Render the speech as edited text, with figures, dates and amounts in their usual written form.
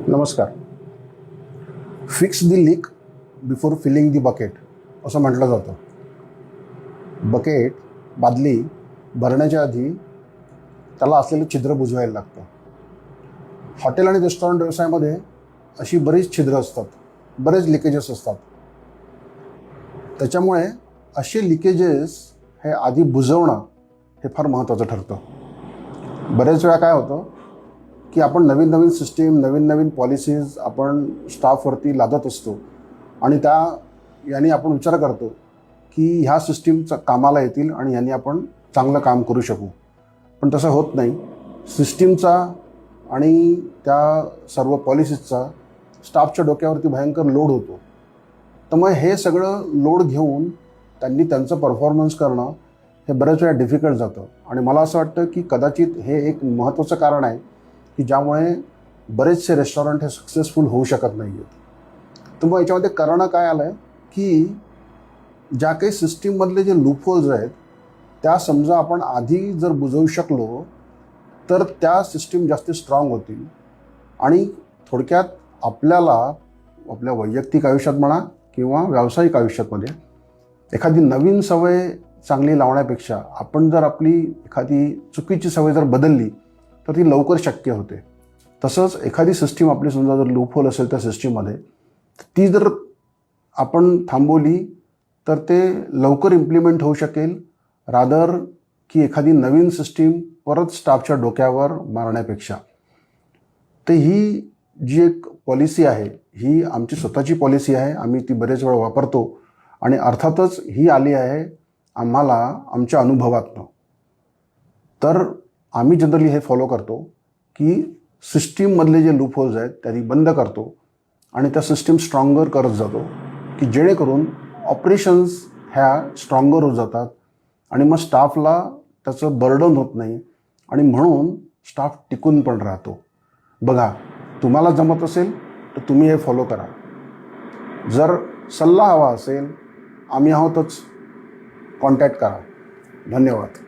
नमस्कार. Fix the leak before filling the bucket असं म्हटलं जातं. बकेट बादली भरण्याच्या आधी त्याला असलेलं छिद्र बुजवायला लागतं. हॉटेल आणि रेस्टॉरंट व्यवसायामध्ये अशी बरीच छिद्र असतात, बरेच लिकेजेस असतात. त्याच्यामुळे असे लिकेजेस हे आधी बुजवणं हे फार महत्त्वाचं ठरतं. बरेच वेळा काय होतं की आपण नवीन नवीन सिस्टीम, नवीन नवीन पॉलिसीज आपण स्टाफवरती लादत असतो आणि याने आपण विचार करतो की ह्या सिस्टीमचा कामाला येतील आणि यांनी आपण चांगलं काम करू शकू. पण तसं होत नाही. सिस्टीमचा आणि त्या सर्व पॉलिसीजचा स्टाफच्या डोक्यावरती भयंकर लोड होतो. तर मग हे सगळं लोड घेऊन त्यांनी त्यांचं परफॉर्मन्स करणं हे बऱ्याच वेळा डिफिकल्ट जातं. आणि मला असं वाटतं की कदाचित हे एक महत्त्वाचं कारण आहे की ज्यामुळे बरेचसे रेस्टॉरंट हे सक्सेसफुल होऊ शकत नाही आहेत. तर मग याच्यामध्ये कारण काय आलं आहे की ज्या काही सिस्टीममधले जे लूपहोल्स आहेत त्या समजा आपण आधी जर बुजवू शकलो तर त्या सिस्टीम जास्त स्ट्रॉंग होतील आणि थोडक्यात आपल्याला आपल्या वैयक्तिक आयुष्यात म्हणा किंवा व्यावसायिक आयुष्यामध्ये एखादी नवीन सवय चांगली लावण्यापेक्षा आपण जर आपली एखादी चुकीची सवय जर बदलली तर ती लवकर शक्य होते. तसंच एखादी सिस्टीम आपली समजा जर लूपहोल असेल त्या सिस्टीममध्ये ती जर आपण थांबवली तर ते लवकर इम्प्लिमेंट होऊ शकेल रादर की एखादी नवीन सिस्टीम परत स्टाफच्या डोक्यावर मारण्यापेक्षा. तर ही जी एक पॉलिसी आहे ही आमची स्वतःची पॉलिसी आहे. आम्ही ती बरेच वेळा वापरतो आणि अर्थातच ही आली आहे आम्हाला आमच्या अनुभवातनं. तर आम्ही जनरली हे फॉलो करतो की सिस्टीममधले जे लूपहोल्स आहेत त्यांनी बंद करतो आणि त्या सिस्टीम स्ट्रॉंगर करत जातो की जेणेकरून ऑपरेशन्स ह्या स्ट्रॉंगर होत जातात आणि मग स्टाफला त्याचं बर्डन होत नाही आणि म्हणून स्टाफ टिकून पण राहतो. बघा, तुम्हाला जमत असेल तर तुम्ही हे फॉलो करा. जर सल्ला हवा असेल आम्ही आहोतच, कॉन्टॅक्ट करा. धन्यवाद.